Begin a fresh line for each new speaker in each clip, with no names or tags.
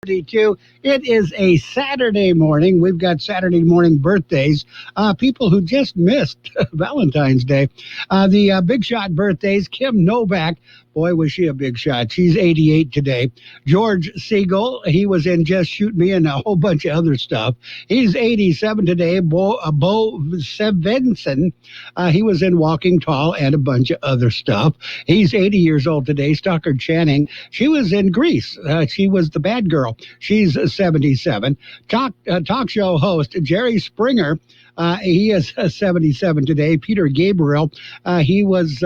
32. It is a Saturday morning. We've got Saturday morning birthdays. People who just missed Valentine's Day. The big shot birthdays, Kim Novak. Boy, was she a big shot. She's 88 today. George Siegel, he was in Just Shoot Me and a whole bunch of other stuff. He's 87 today. Bo Svensson, he was in Walking Tall and a bunch of other stuff. He's 80 years old today. Stockard Channing, she was in Grease. She was the bad girl. She's 77. Talk show host Jerry Springer, he is 77 today. Peter Gabriel, he is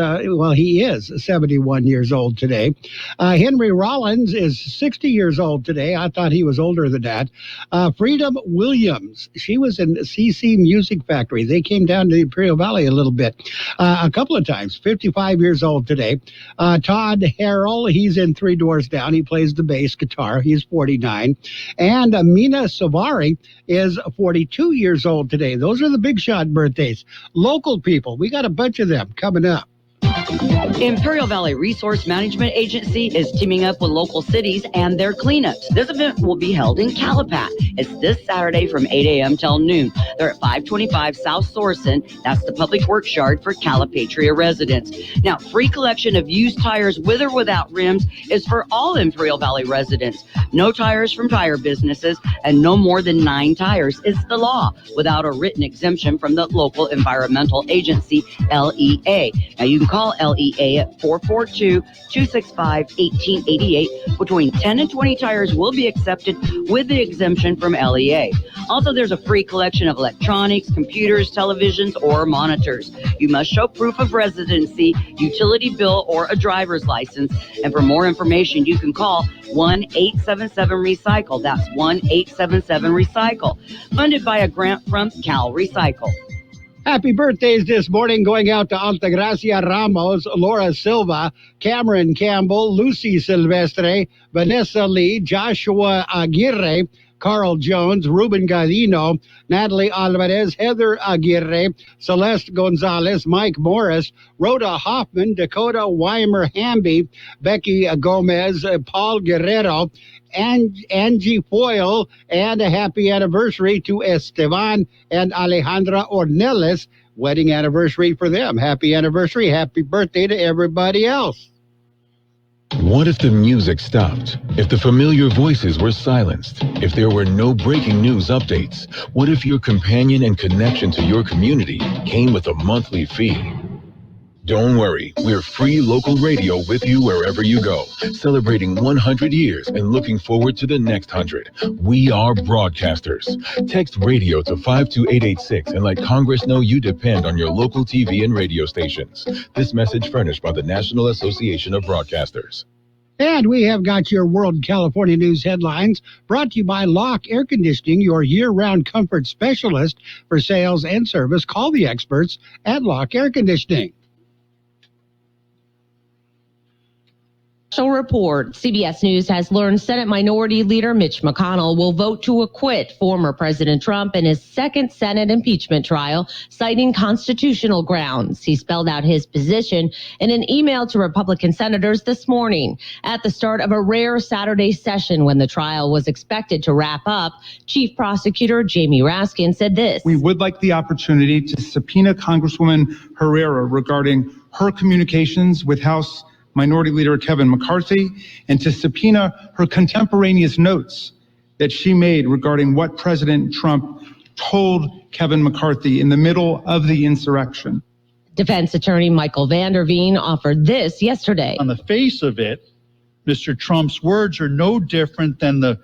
71 years old today. Henry Rollins is 60 years old today. I thought he was older than that. Freedom Williams, she was in CC Music Factory. They came down to the Imperial Valley a little bit, a couple of times. 55 years old today. Todd Harrell, he's in Three Doors Down. He plays the bass guitar. He's 49. And Mina Savari is 42 years old today. Those are the big shot birthdays. Local people, we got a bunch of them coming up.
Imperial Valley Resource Management Agency is teaming up with local cities and their cleanups. This event will be held in Calapat. It's this Saturday from 8 a.m. till noon. They're at 525 South Sorensen. That's the public works yard for Calipatria residents. Now, free collection of used tires with or without rims is for all Imperial Valley residents. No tires from tire businesses and no more than 9 tires is the law without a written exemption from the local environmental agency, LEA. Now, you can call LEA at 442-265-1888. Between 10 and 20 tires will be accepted with the exemption from LEA. Also, there's a free collection of electronics, computers, televisions, or monitors. You must show proof of residency, utility bill, or a driver's license. And for more information, you can call 1-877-RECYCLE. That's 1-877-RECYCLE. Funded by a grant from Cal Recycle.
Happy birthdays this morning going out to Altagracia Ramos, Laura Silva, Cameron Campbell, Lucy Silvestre, Vanessa Lee, Joshua Aguirre, Carl Jones, Ruben Gadino, Natalie Alvarez, Heather Aguirre, Celeste Gonzalez, Mike Morris, Rhoda Hoffman, Dakota Weimer-Hamby, Becky Gomez, Paul Guerrero, and Angie Foyle, and a happy anniversary to Esteban and Alejandra Ornelas. Wedding anniversary for them. Happy anniversary. Happy birthday to everybody else.
What if the music stopped? If the familiar voices were silenced? If there were no breaking news updates? What if your companion and connection to your community came with a monthly fee? Don't worry, we're free local radio with you wherever you go, celebrating 100 years and looking forward to the next 100. We are broadcasters. Text radio to 52886 and let Congress know you depend on your local TV and radio stations. This message furnished by the National Association of Broadcasters.
And we have got your World California News headlines brought to you by Locke Air Conditioning, your year-round comfort specialist for sales and service. Call the experts at Locke Air Conditioning.
Special report. CBS News has learned Senate Minority Leader Mitch McConnell will vote to acquit former President Trump in his second Senate impeachment trial, citing constitutional grounds. He spelled out his position in an email to Republican senators this morning. At the start of a rare Saturday session when the trial was expected to wrap up, Chief Prosecutor Jamie Raskin said this.
We would like the opportunity to subpoena Congresswoman Herrera regarding her communications with House Minority Leader Kevin McCarthy, and to subpoena her contemporaneous notes that she made regarding what President Trump told Kevin McCarthy in the middle of the insurrection.
Defense attorney Michael Vanderveen offered this yesterday.
On the face of it, Mr. Trump's words are no different than the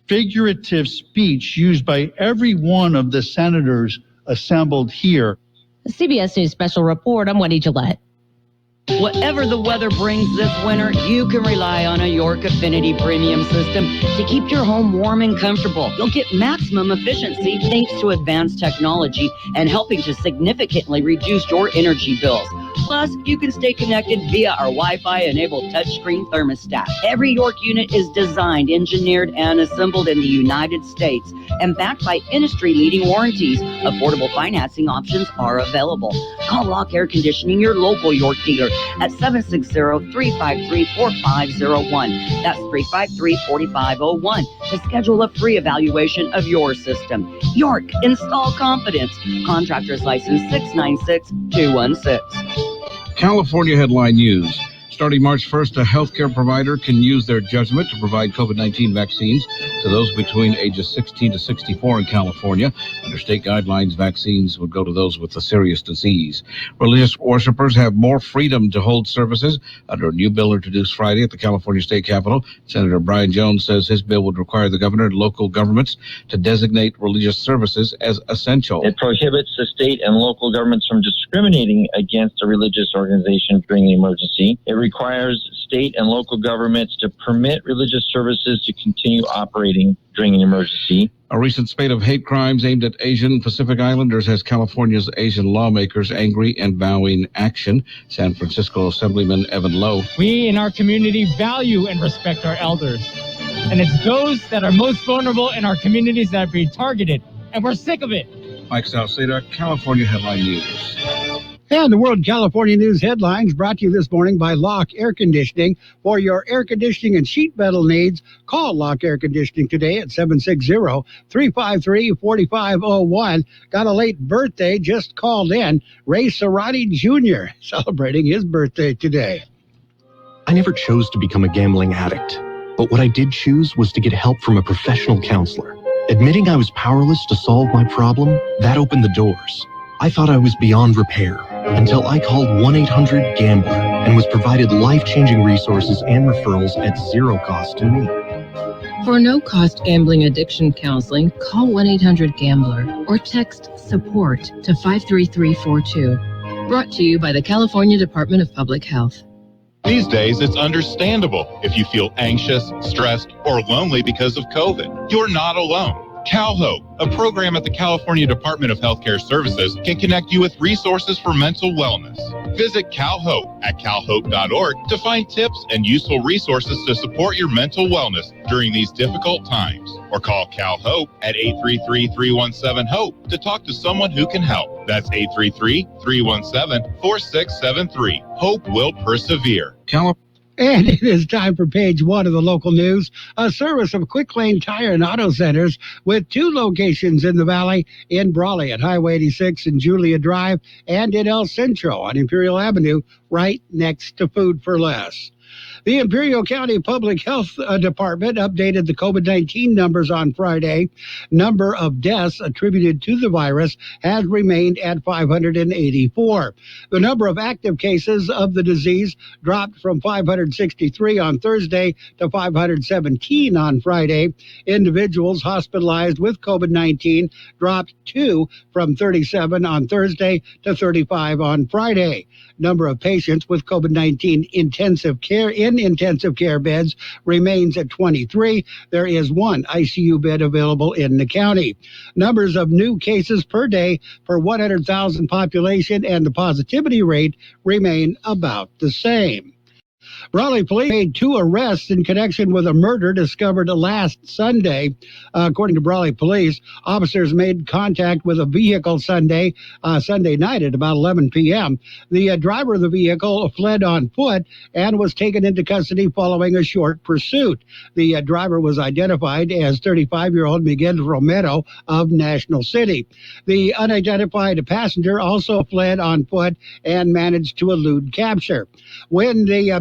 figurative speech used by every one of the senators assembled here.
The CBS News Special Report, I'm Wendy Gillette.
Whatever the weather brings this winter, you can rely on a York Affinity Premium System to keep your home warm and comfortable. You'll get maximum efficiency thanks to advanced technology and helping to significantly reduce your energy bills. Plus, you can stay connected via our Wi-Fi-enabled touchscreen thermostat. Every York unit is designed, engineered, and assembled in the United States and backed by industry-leading warranties. Affordable financing options are available. Call Lock Air Conditioning, your local York dealer, at 760-353-4501. That's 353-4501 to schedule a free evaluation of your system. York, install confidence. Contractor's license 696216.
California headline news. Starting March 1st, a healthcare provider can use their judgment to provide COVID-19 vaccines to those between ages 16 to 64 in California. Under state guidelines, vaccines would go to those with a serious disease. Religious worshipers have more freedom to hold services under a new bill introduced Friday at the California State Capitol. Senator Brian Jones says his bill would require the governor and local governments to designate religious services as essential.
It prohibits the state and local governments from discriminating against a religious organization during the emergency. It requires state and local governments to permit religious services to continue operating during an emergency.
A recent spate of hate crimes aimed at Asian Pacific Islanders has California's Asian lawmakers angry and vowing action. San Francisco Assemblyman Evan Lowe.
We in our community value and respect our elders. And it's those that are most vulnerable in our communities that are being targeted. And we're sick of it.
Mike Salceda, California Headline News.
And the World California News headlines brought to you this morning by Lock Air Conditioning. For your air conditioning and sheet metal needs, call Lock Air Conditioning today at 760-353-4501. Got a late birthday, just called in. Ray Cerati Jr. celebrating his birthday today.
I never chose to become a gambling addict, but what I did choose was to get help from a professional counselor. Admitting I was powerless to solve my problem, that opened the doors. I thought I was beyond repair until I called 1-800-GAMBLER and was provided life-changing resources and referrals at zero cost to me.
For no-cost gambling addiction counseling, call 1-800-GAMBLER or text SUPPORT to 53342. Brought to you by the California Department of Public Health.
These days, it's understandable if you feel anxious, stressed, or lonely because of COVID. You're not alone. CalHope, a program at the California Department of Healthcare Services, can connect you with resources for mental wellness. Visit CalHope at calhope.org to find tips and useful resources to support your mental wellness during these difficult times. Or call CalHope at 833-317-HOPE to talk to someone who can help. That's 833-317-4673. Hope will persevere.
And it is time for page one of the local news, a service of Quick Lane Tire and Auto Centers with two locations in the valley, in Brawley at Highway 86 and Julia Drive, and in El Centro on Imperial Avenue, right next to Food for Less. The Imperial County Public Health Department updated the COVID-19 numbers on Friday. Number of deaths attributed to the virus has remained at 584. The number of active cases of the disease dropped from 563 on Thursday to 517 on Friday. Individuals hospitalized with COVID-19 dropped 2 from 37 on Thursday to 35 on Friday. Number of patients with COVID-19 intensive care beds remains at 23. There is one ICU bed available in the county. Numbers of new cases per day per 100,000 population and the positivity rate remain about the same. Brawley police made 2 arrests in connection with a murder discovered last Sunday. According to Brawley police, officers made contact with a vehicle Sunday night at about 11 p.m. The driver of the vehicle fled on foot and was taken into custody following a short pursuit. The driver was identified as 35-year-old Miguel Romero of National City. The unidentified passenger also fled on foot and managed to elude capture. When they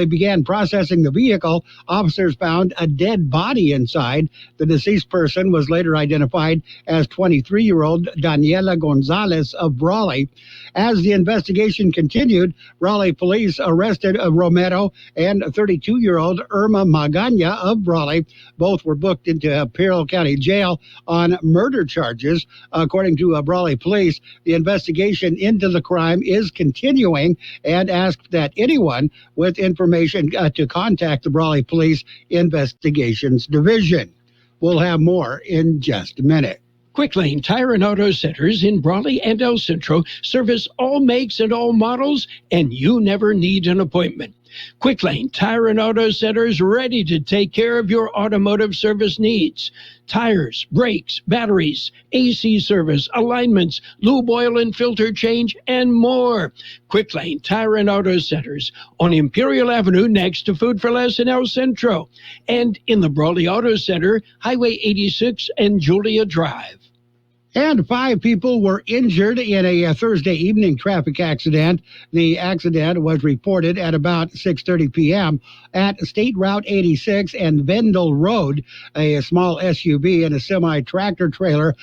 began processing the vehicle, officers found a dead body inside. The deceased person was later identified as 23-year-old Daniela Gonzalez of Brawley. As the investigation continued, Brawley police arrested Romero and 32-year-old Irma Magana of Brawley. Both were booked into Imperial County Jail on murder charges. According to Brawley police, the investigation into the crime is continuing and asked that anyone with information to contact the Brawley Police Investigations Division. We'll have more in just a minute.
Quick Lane Tire and Auto Centers in Brawley and El Centro service all makes and all models, and you never need an appointment. Quick Lane Tire and Auto Centers ready to take care of your automotive service needs. Tires, brakes, batteries, AC service, alignments, lube oil and filter change, and more. Quick Lane Tire and Auto Centers on Imperial Avenue next to Food for Less in El Centro, and in the Brawley Auto Center, Highway 86 and Julia Drive.
And 5 people were injured in a Thursday evening traffic accident. The accident was reported at about 6:30 p.m. at State Route 86 and Vendel Road. A small SUV and a semi-tractor trailer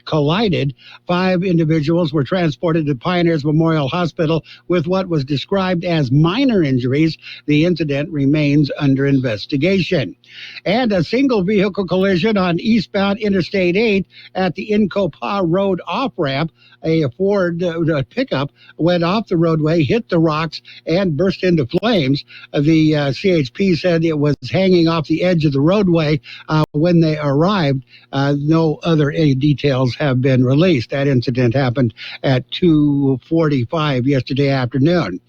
collided. 5 individuals were transported to Pioneers Memorial Hospital with what was described as minor injuries. The incident remains under investigation. And a single vehicle collision on eastbound Interstate 8 at the Inco Road off-ramp. A Ford pickup went off the roadway, hit the rocks, and burst into flames. The CHP said it was hanging off the edge of the roadway when they arrived. No other details have been released. That incident happened at 2:45 yesterday afternoon.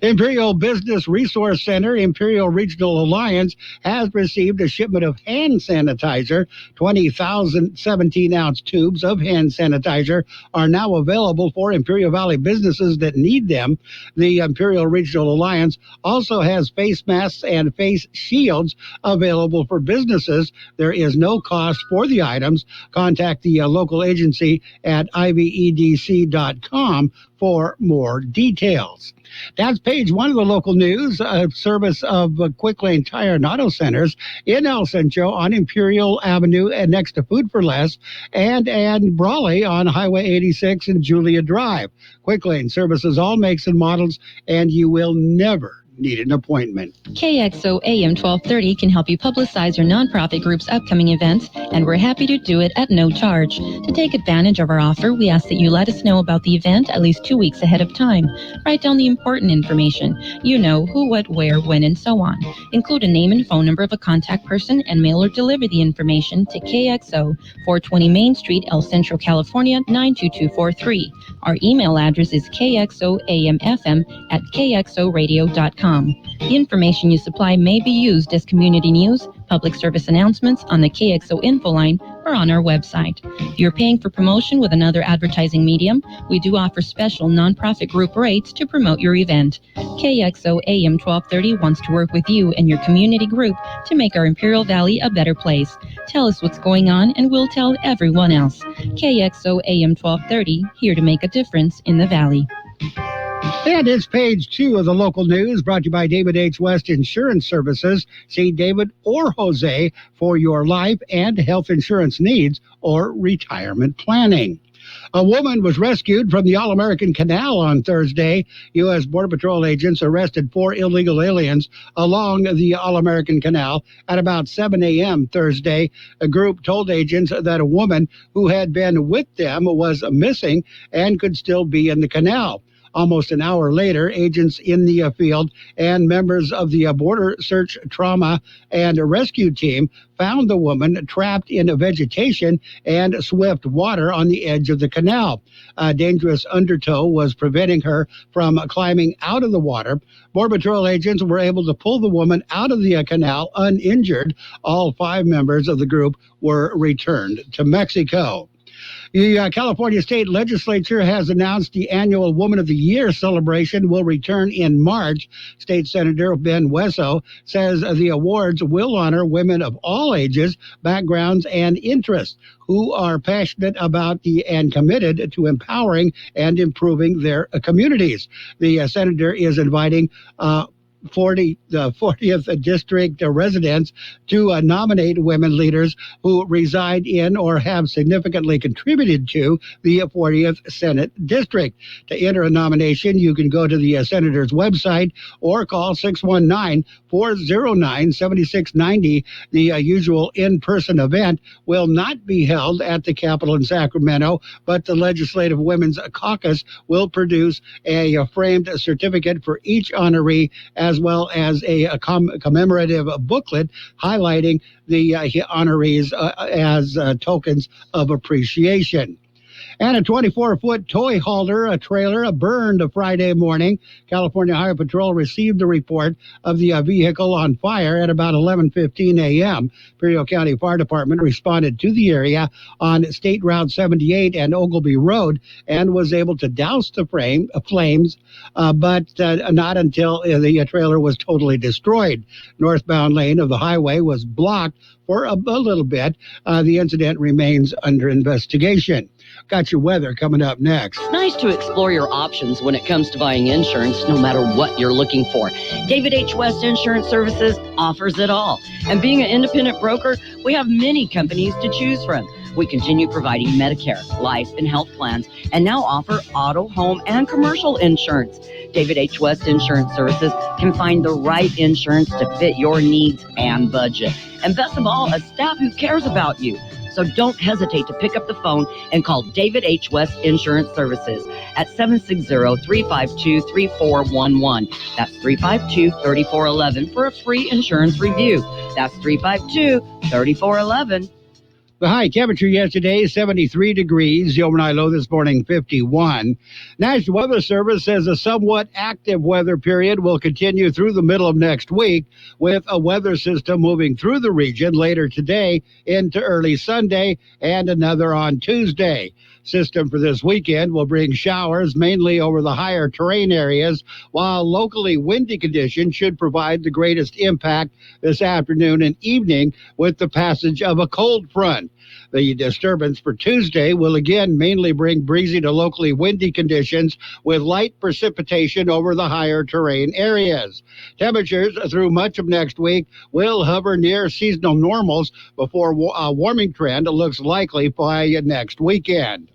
Imperial Business Resource Center, Imperial Regional Alliance, has received a shipment of hand sanitizer. 20,000 17-ounce tubes of hand sanitizer are now available for Imperial Valley businesses that need them. The Imperial Regional Alliance also has face masks and face shields available for businesses. There is no cost for the items. Contact the local agency at ivedc.com for more details. That's page 1 of the local news, service of Quick Lane Tire and Auto Centers in El Centro on Imperial Avenue and next to Food for Less, and Brawley on Highway 86 and Julia Drive. Quick Lane services all makes and models, and you will never need an appointment.
KXO AM 1230 can help you publicize your nonprofit group's upcoming events, and we're happy to do it at no charge. To take advantage of our offer, we ask that you let us know about the event at least 2 weeks ahead of time. Write down the important information. You know, who, what, where, when, and so on. Include a name and phone number of a contact person and mail or deliver the information to KXO, 420 Main Street, El Centro, California, 92243. Our email address is kxoamfm@kxoradio.com. The information you supply may be used as community news, public service announcements on the KXO info line, or on our website. If you're paying for promotion with another advertising medium, we do offer special nonprofit group rates to promote your event. KXO AM 1230 wants to work with you and your community group to make our Imperial Valley a better place. Tell us what's going on and we'll tell everyone else. KXO AM 1230, here to make a difference in the Valley.
And it's page 2 of the local news, brought to you by David H. West Insurance Services. See David or Jose for your life and health insurance needs or retirement planning. A woman was rescued from the All-American Canal on Thursday. U.S. Border Patrol agents arrested 4 illegal aliens along the All-American Canal at about 7 a.m. Thursday. A group told agents that a woman who had been with them was missing and could still be in the canal. Almost an hour later, agents in the field and members of the Border Search Trauma and Rescue Team found the woman trapped in vegetation and swift water on the edge of the canal. A dangerous undertow was preventing her from climbing out of the water. Border Patrol agents were able to pull the woman out of the canal uninjured. All 5 members of the group were returned to Mexico. The California State Legislature has announced the annual Woman of the Year celebration will return in March. State Senator Ben Wesso says the awards will honor women of all ages, backgrounds, and interests who are passionate about and committed to empowering and improving their communities. The senator is inviting the 40th District residents to nominate women leaders who reside in or have significantly contributed to the 40th Senate District. To enter a nomination, you can go to the Senator's website or call 619-409-7690. The usual in-person event will not be held at the Capitol in Sacramento, but the Legislative Women's Caucus will produce a framed certificate for each honoree as as well as a commemorative booklet highlighting the honorees as tokens of appreciation. And a 24-foot toy hauler, trailer, burned Friday morning. California Highway Patrol received the report of the vehicle on fire at about 11:15 a.m. Imperial County Fire Department responded to the area on State Route 78 and Oglebay Road and was able to douse the flames, but not until the trailer was totally destroyed. Northbound lane of the highway was blocked for a little bit. The incident remains under investigation. Got your weather coming up next.
It's nice to explore your options when it comes to buying insurance, no matter what you're looking for. David H. West Insurance Services offers it all. And being an independent broker, we have many companies to choose from. We continue providing Medicare, life, and health plans, and now offer auto, home, and commercial insurance. David H. West Insurance Services can find the right insurance to fit your needs and budget. And best of all, a staff who cares about you. So don't hesitate to pick up the phone and call David H. West Insurance Services at 760-352-3411. That's 352-3411 for a free insurance review. That's 352-3411.
The high temperature yesterday, 73 degrees. The overnight low this morning, 51. National Weather Service says a somewhat active weather period will continue through the middle of next week, with a weather system moving through the region later today into early Sunday and another on Tuesday. System for this weekend will bring showers mainly over the higher terrain areas, while locally windy conditions should provide the greatest impact this afternoon and evening with the passage of a cold front. The disturbance for Tuesday will again mainly bring breezy to locally windy conditions with light precipitation over the higher terrain areas. Temperatures through much of next week will hover near seasonal normals before a warming trend looks likely by next weekend.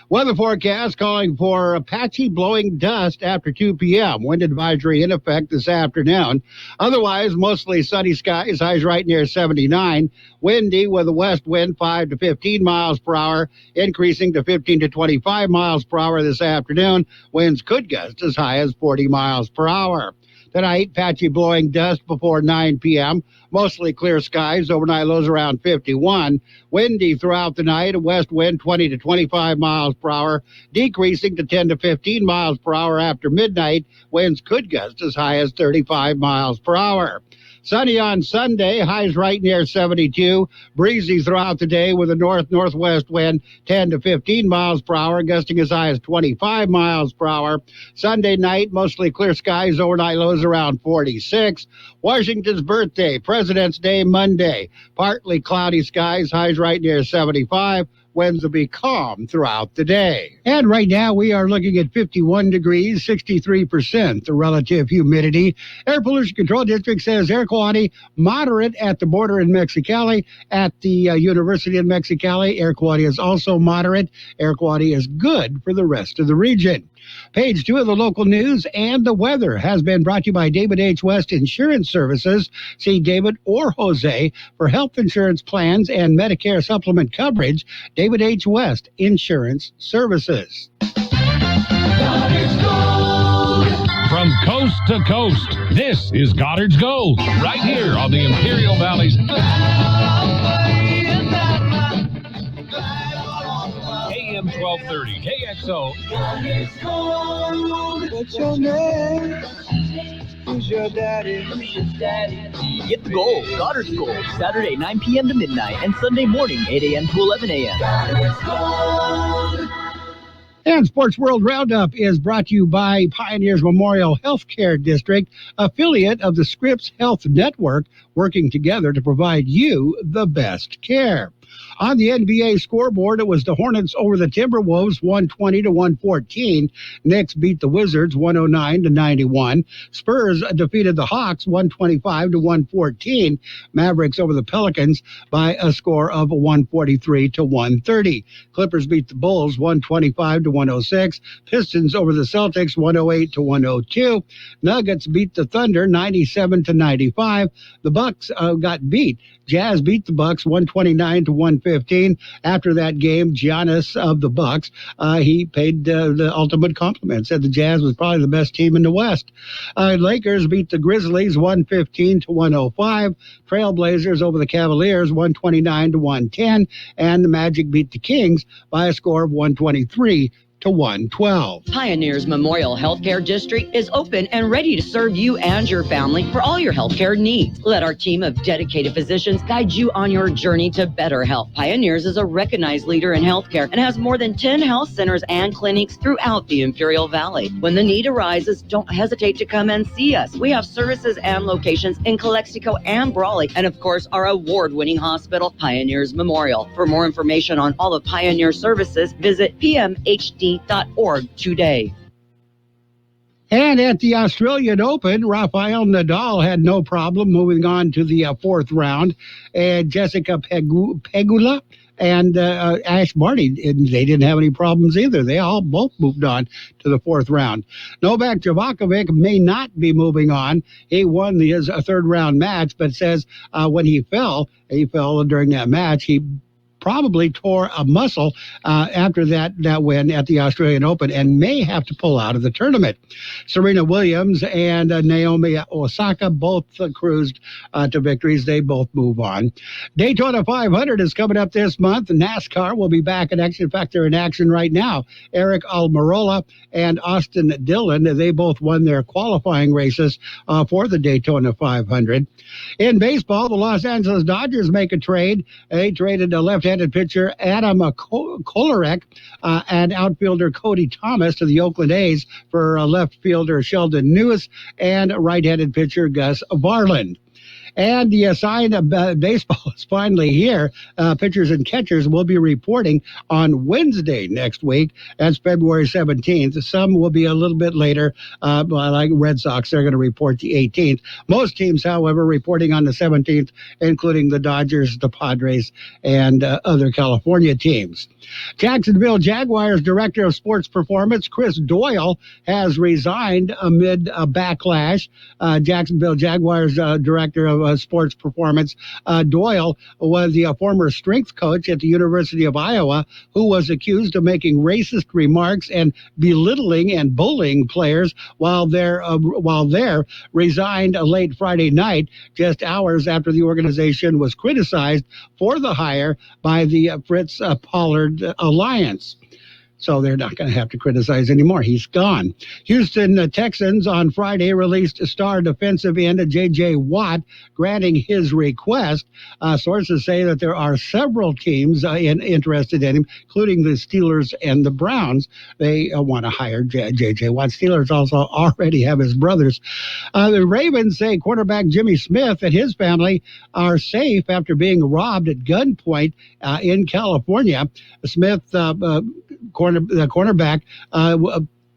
Weather forecast calling for patchy blowing dust after 2 p.m. Wind advisory in effect this afternoon. Otherwise, mostly sunny skies, highs right near 79. Windy with a west wind 5 to 15 miles per hour, increasing to 15 to 25 miles per hour this afternoon. Winds could gust as high as 40 miles per hour. Tonight, patchy blowing dust before 9 p.m. Mostly clear skies, overnight lows around 51. Windy throughout the night, a west wind 20 to 25 miles per hour, decreasing to 10 to 15 miles per hour after midnight. Winds could gust as high as 35 miles per hour. Sunny on Sunday, highs right near 72. Breezy throughout the day with a north-northwest wind 10 to 15 miles per hour, gusting as high as 25 miles per hour. Sunday night, mostly clear skies, overnight lows around 46. Washington's birthday, President's Day Monday. Partly cloudy skies, highs right near 75. Winds will be calm throughout the day. And right now we are looking at 51 degrees, 63% the relative humidity. Air Pollution Control District says air quality moderate at the border in Mexicali. At the University in Mexicali, air quality is also moderate. Air quality is good for the rest of the region. Page 2 of the local news and the weather has been brought to you by David H. West Insurance Services. See David or Jose for health insurance plans and Medicare supplement coverage. David H. West Insurance Services.
From coast to coast, this is Goddard's Gold, right here on the Imperial Valley's AM 1230 KXO.
What's your name? Who's your daddy?
Get the gold, Goddard's Gold, Saturday 9 p.m. to midnight and Sunday morning 8 a.m. to 11 a.m.
And Sports World Roundup is brought to you by Pioneers Memorial Healthcare District, affiliate of the Scripps Health Network, working together to provide you the best care. On the NBA scoreboard, it was the Hornets over the Timberwolves, 120-114. Knicks beat the Wizards, 109-91. Spurs defeated the Hawks, 125-114. Mavericks over the Pelicans by a score of 143-130. Clippers beat the Bulls, 125-106. Pistons over the Celtics, 108-102. Nuggets beat the Thunder, 97-95. The Bucks got beat. Jazz beat the Bucks, 129-104. 115. After that game, Giannis of the Bucks, he paid the ultimate compliment, said the Jazz was probably the best team in the West. Lakers beat the Grizzlies 115-105. Trailblazers over the Cavaliers 129-110. And the Magic beat the Kings by a score of 123-112.
Pioneers Memorial Healthcare District is open and ready to serve you and your family for all your healthcare needs. Let our team of dedicated physicians guide you on your journey to better health. Pioneers is a recognized leader in healthcare and has more than 10 health centers and clinics throughout the Imperial Valley. When the need arises, don't hesitate to come and see us. We have services and locations in Calexico and Brawley, and of course our award-winning hospital, Pioneers Memorial. For more information on all of Pioneer services, visit pmhd.org today.
And at the Australian Open, Rafael Nadal had no problem moving on to the fourth round. And Jessica Pegula and Ash Barty, they didn't have any problems either. They both moved on to the fourth round. Novak Djokovic may not be moving on. He won his third round match, but says when he fell during that match. He probably tore a muscle after that win at the Australian Open and may have to pull out of the tournament. Serena Williams and Naomi Osaka both cruised to victories. They both move on. Daytona 500 is coming up this month. NASCAR will be back in action. In fact, they're in action right now. Eric Almirola and Austin Dillon, they both won their qualifying races for the Daytona 500. In baseball, the Los Angeles Dodgers make a trade. They traded a left-handed pitcher Adam Kolarek and outfielder Cody Thomas to the Oakland A's for left fielder Sheldon News and right-handed pitcher Gus Varland. And the sign of baseball is finally here. Pitchers and catchers will be reporting on Wednesday next week. That's February 17th. Some will be a little bit later, like Red Sox. They're going to report the 18th. Most teams, however, reporting on the 17th, including the Dodgers, the Padres, and other California teams. Jacksonville Jaguars Director of Sports Performance, Chris Doyle, has resigned amid a backlash. Jacksonville Jaguars Director of Sports Performance, Doyle was the former strength coach at the University of Iowa who was accused of making racist remarks and belittling and bullying players while there resigned late Friday night, just hours after the organization was criticized for the hire by the Fritz Pollard Alliance. So they're not going to have to criticize anymore. He's gone. Houston Texans on Friday released star defensive end J.J. Watt, granting his request. Sources say that there are several teams interested in him, including the Steelers and the Browns. They want to hire J.J. Watt. Steelers also already have his brothers. The Ravens say quarterback Jimmy Smith and his family are safe after being robbed at gunpoint in California. Smith, the cornerback,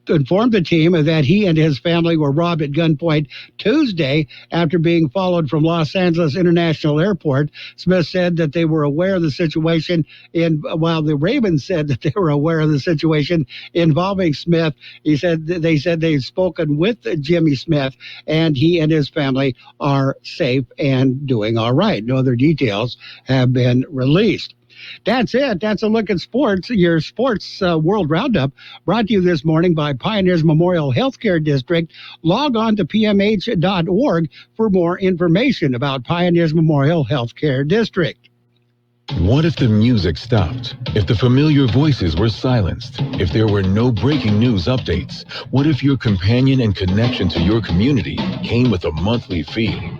informed the team that he and his family were robbed at gunpoint Tuesday after being followed from Los Angeles International Airport. Smith said that they were aware of the situation while the Ravens said that they were aware of the situation involving Smith. They said they've spoken with Jimmy Smith and he and his family are safe and doing all right. No other details have been released. That's it. That's a look at sports, your sports world roundup, brought to you this morning by Pioneers Memorial Healthcare District. Log on to pmh.org for more information about Pioneers Memorial Healthcare District.
What if the music stopped? If the familiar voices were silenced? If there were no breaking news updates? What if your companion and connection to your community came with a monthly fee?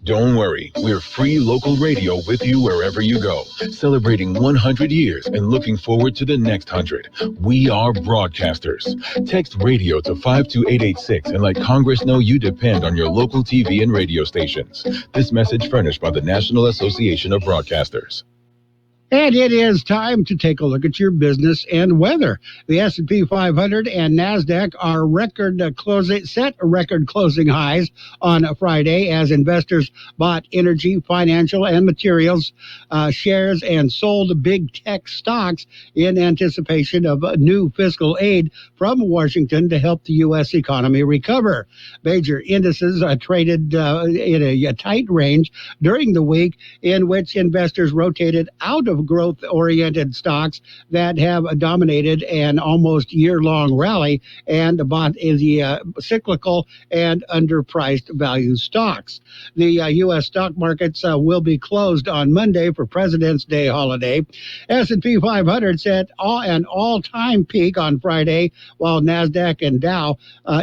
Don't worry, we're free local radio with you wherever you go, celebrating 100 years and looking forward to the next 100. We are broadcasters. Text radio to 52886 and let Congress know you depend on your local TV and radio stations. This message furnished by the National Association of Broadcasters.
And it is time to take a look at your business and weather. The S&P 500 and NASDAQ are set record closing highs on Friday as investors bought energy, financial, and materials shares and sold big tech stocks in anticipation of new fiscal aid from Washington to help the U.S. economy recover. Major indices traded in a tight range during the week in which investors rotated out of growth-oriented stocks that have dominated an almost year-long rally and bought the cyclical and underpriced value stocks. The U.S. stock markets will be closed on Monday for President's Day holiday. S&P 500 set an all-time peak on Friday, while NASDAQ and Dow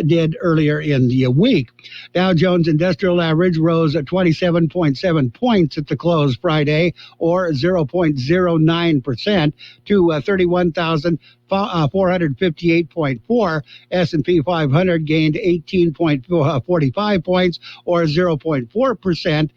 did earlier in the week. Dow Jones Industrial Average rose at 27.7 points at the close Friday, or 0.09% to 31,458.4. S&P 500 gained 18.45 points, or 0.4%.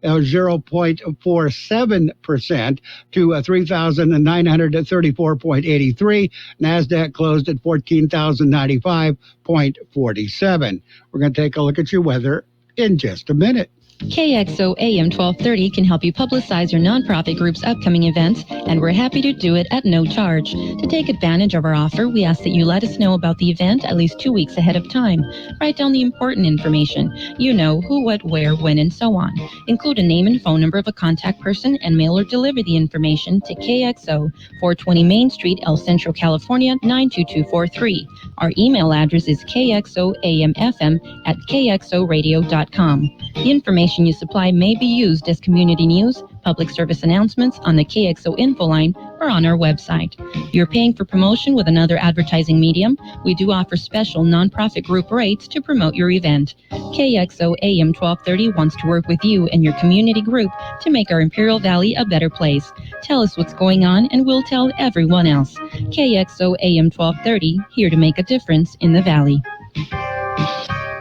0.47% to 3,934.83. NASDAQ closed at 14,095.47. We're going to take a look at your weather in just a minute.
KXO AM 1230 can help you publicize your nonprofit group's upcoming events, and we're happy to do it at no charge. To take advantage of our offer, we ask that you let us know about the event at least 2 weeks ahead of time. Write down the important information. You know, who, what, where, when, and so on. Include a name and phone number of a contact person and mail or deliver the information to KXO, 420 Main Street, El Centro, California, 92243. Our email address is kxoamfm@kxoradio.com. The information you supply may be used as community news, public service announcements on the KXO info line, or on our website. You're paying for promotion with another advertising medium. We do offer special nonprofit group rates to promote your event. KXO AM 1230 wants to work with you and your community group to make our Imperial Valley a better place. Tell us what's going on and we'll tell everyone else. KXO AM 1230, here to make a difference in the Valley.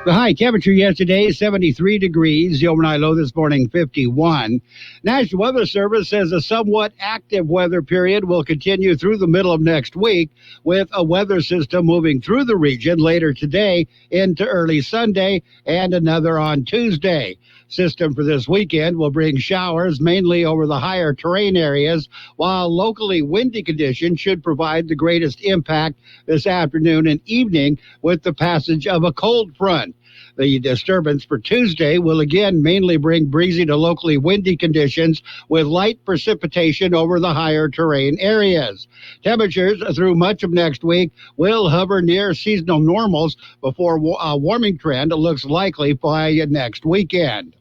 The high temperature yesterday, 73 degrees. The overnight low this morning, 51. National Weather Service says a somewhat active weather period will continue through the middle of next week, with a weather system moving through the region later today into early Sunday and another on Tuesday. System for this weekend will bring showers mainly over the higher terrain areas, while locally windy conditions should provide the greatest impact this afternoon and evening with the passage of a cold front. The disturbance for Tuesday will again mainly bring breezy to locally windy conditions with light precipitation over the higher terrain areas. Temperatures through much of next week will hover near seasonal normals before a warming trend looks likely by next weekend.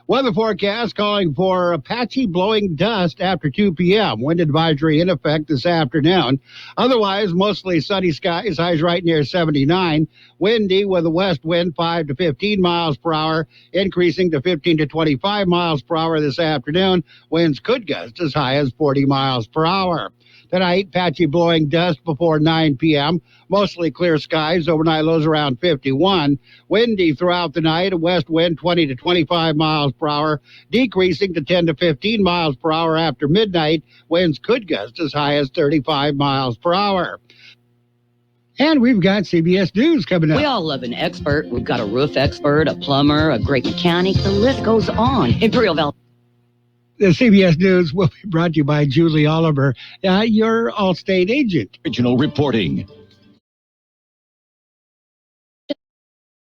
Weather forecast calling for patchy blowing dust after 2 p.m. Wind advisory in effect this afternoon. Otherwise, mostly sunny skies, highs right near 79. Windy with a west wind 5 to 15 miles per hour, increasing to 15 to 25 miles per hour this afternoon. Winds could gust as high as 40 miles per hour. Tonight, patchy blowing dust before 9 p.m. Mostly clear skies, overnight lows around 51. Windy throughout the night, a west wind 20 to 25 miles per hour, decreasing to 10 to 15 miles per hour after midnight. Winds could gust as high as 35 miles per hour. And we've got CBS News coming up.
We all love an expert. We've got a roof expert, a plumber, a great mechanic. The list goes on. Imperial Valley.
The CBS News will be brought to you by Julie Oliver, your Allstate agent.
Original reporting.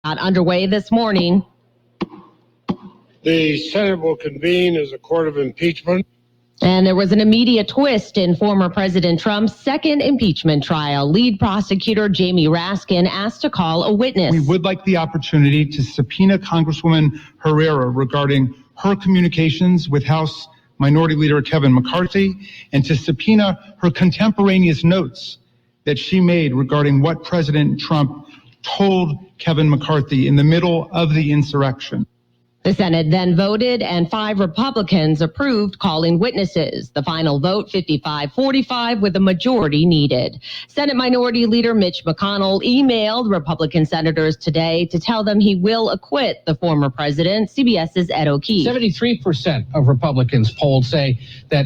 Underway this morning.
The Senate will convene as a court of impeachment.
And there was an immediate twist in former President Trump's second impeachment trial. Lead prosecutor Jamie Raskin asked to call a witness.
We would like the opportunity to subpoena Congresswoman Herrera regarding her communications with House Minority Leader Kevin McCarthy, and to subpoena her contemporaneous notes that she made regarding what President Trump told Kevin McCarthy in the middle of the insurrection.
The Senate then voted, and 5 Republicans approved calling witnesses. The final vote, 55-45, with a majority needed. Senate Minority Leader Mitch McConnell emailed Republican senators today to tell them he will acquit the former president. CBS's Ed O'Keefe.
73% of Republicans polled say that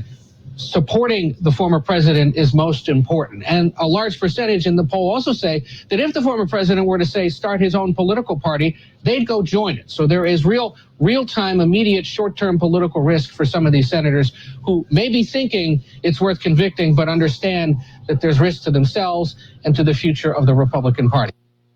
supporting the former president is most important. And a large percentage in the poll also say that if the former president were to say start his own political party, they'd go join it. So there is real-time, immediate, short-term political risk for some of these senators who may be thinking it's worth convicting, but understand that there's risk to themselves and to the future of the Republican Party.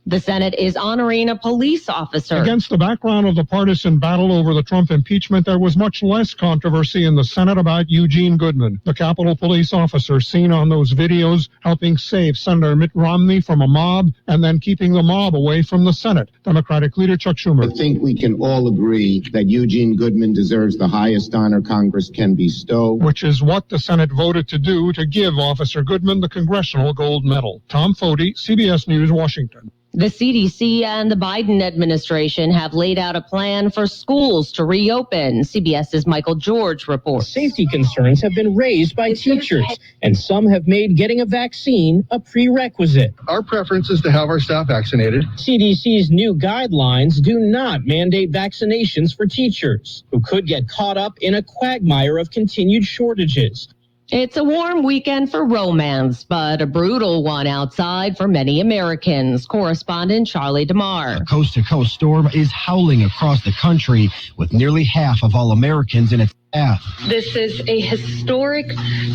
The Senate is honoring a police officer.
Against the background of the partisan battle over the Trump impeachment, there was much less controversy in the Senate about Eugene Goodman, the Capitol Police officer seen on those videos helping save Senator Mitt Romney from a mob and then keeping the mob away from the Senate. Democratic leader Chuck Schumer.
I think we can all agree that Eugene Goodman deserves the highest honor Congress can bestow.
Which is what the Senate voted to do, to give Officer Goodman the Congressional Gold Medal. Tom Foti, CBS News, Washington.
The CDC and the Biden administration have laid out a plan for schools to reopen. CBS's Michael George reports.
Safety concerns have been raised by teachers, and some have made getting a vaccine a prerequisite.
Our preference is to have our staff vaccinated.
CDC's new guidelines do not mandate vaccinations for teachers, who could get caught up in a quagmire of continued shortages.
It's a warm weekend for romance, but a brutal one outside for many Americans. Correspondent Charlie DeMar.
A coast-to-coast storm is howling across the country, with nearly half of all Americans in its path.
This is a historic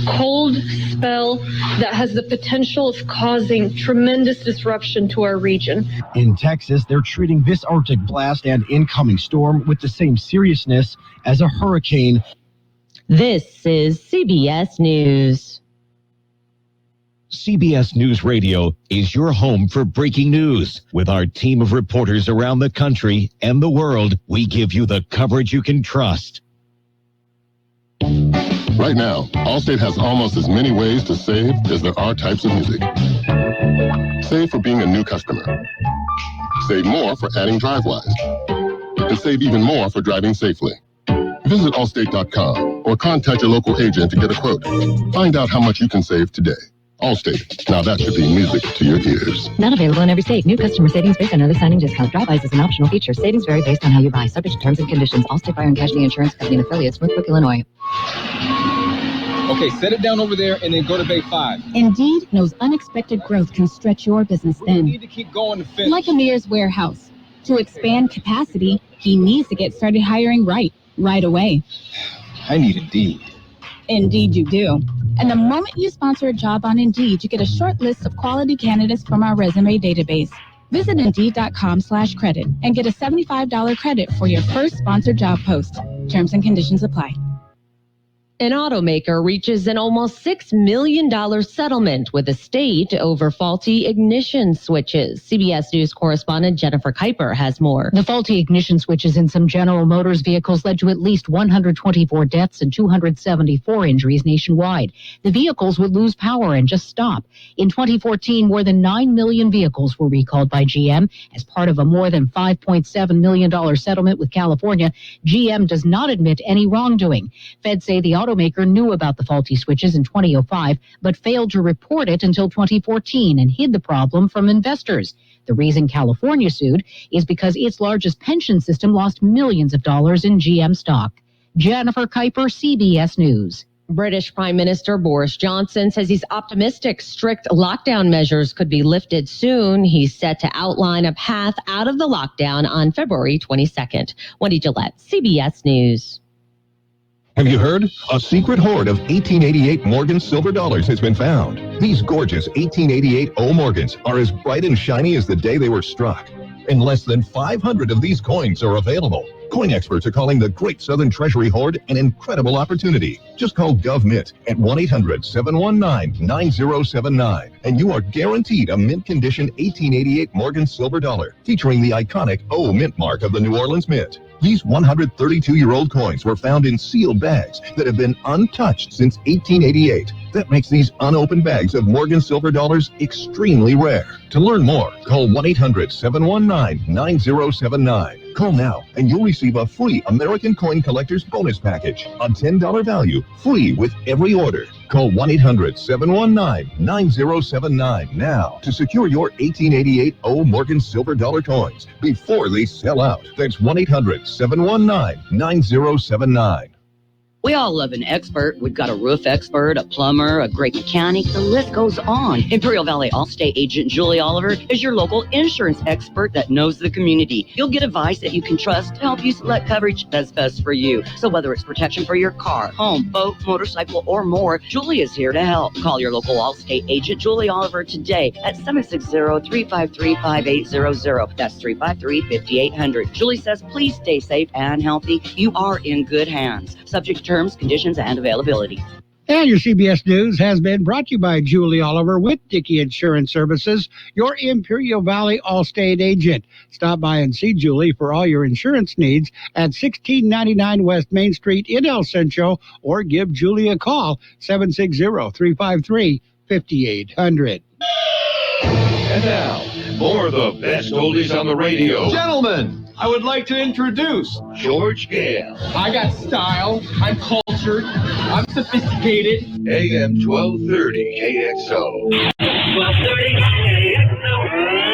cold spell that has the potential of causing tremendous disruption to our region.
In Texas, they're treating this Arctic blast and incoming storm with the same seriousness as a hurricane.
This is CBS News.
CBS News Radio is your home for breaking news. With our team of reporters around the country and the world, we give you the coverage you can trust.
Right now, Allstate has almost as many ways to save as there are types of music. Save for being a new customer. Save more for adding DriveWise. And save even more for driving safely. Visit Allstate.com or contact your local agent to get a quote. Find out how much you can save today. Allstate. Now that should be music to your ears.
Not available in every state. New customer savings based on early signing discount. DriveWise is an optional feature. Savings vary based on how you buy. Subject to terms and conditions. Allstate Fire and Casualty Insurance Company and affiliates, Northbrook, Illinois.
Okay, set it down over there and then go to Bay 5.
Indeed knows unexpected growth can stretch your business thin.
We need to keep going to finish.
Like Amir's warehouse. To expand capacity, he needs to get started hiring right away.
I need Indeed.
Indeed you do. And the moment you sponsor a job on Indeed, you get a short list of quality candidates from our resume database. Visit Indeed.com/credit and get a $75 credit for your first sponsored job post. Terms and conditions apply.
An automaker reaches an almost $6 million settlement with the state over faulty ignition switches. CBS News correspondent Jennifer Kuiper has more.
The faulty ignition switches in some General Motors vehicles led to at least 124 deaths and 274 injuries nationwide. The vehicles would lose power and just stop. In 2014, more than 9 million vehicles were recalled by GM as part of a more than $5.7 million settlement with California. GM does not admit any wrongdoing. Feds say the automaker knew about the faulty switches in 2005, but failed to report it until 2014 and hid the problem from investors. The reason California sued is because its largest pension system lost millions of dollars in GM stock. Jennifer Kuiper, CBS News.
British Prime Minister Boris Johnson says he's optimistic strict lockdown measures could be lifted soon. He's set to outline a path out of the lockdown on February 22nd. Wendy Gillette, CBS News.
Have you heard? A secret hoard of 1888 Morgan silver dollars has been found. These gorgeous 1888 O Morgans are as bright and shiny as the day they were struck. And less than 500 of these coins are available. Coin experts are calling the Great Southern Treasury Hoard an incredible opportunity. Just call GovMint at 1-800-719-9079 and you are guaranteed a mint condition 1888 Morgan silver dollar featuring the iconic O mint mark of the New Orleans Mint. These 132-year-old coins were found in sealed bags that have been untouched since 1888. That makes these unopened bags of Morgan silver dollars extremely rare. To learn more, call 1-800-719-9079. Call now and you'll receive a free American Coin Collector's Bonus Package, a $10 value, free with every order. Call 1-800-719-9079 now to secure your 1888 O Morgan silver dollar coins before they sell out. That's 1-800-719-9079.
We all love an expert. We've got a roof expert, a plumber, a great mechanic. The list goes on. Imperial Valley Allstate agent Julie Oliver is your local insurance expert that knows the community. You'll get advice that you can trust to help you select coverage that's best for you. So whether it's protection for your car, home, boat, motorcycle, or more, Julie is here to help. Call your local Allstate agent Julie Oliver today at 760-353-5800. That's 353-5800. Julie says, please stay safe and healthy. You are in good hands. Subject to terms, conditions, and availability.
And your CBS News has been brought to you by Julie Oliver with Dickey Insurance Services, your Imperial Valley Allstate agent. Stop by and see Julie for all your insurance needs at 1699 West Main Street in El Centro, or give Julie a call, 760-353-5800.
And now, more of the best oldies on the radio.
Gentlemen, I would like to introduce
George Gale.
I got style, I'm cultured, I'm sophisticated.
AM 1230 KXO.
1230 KXO.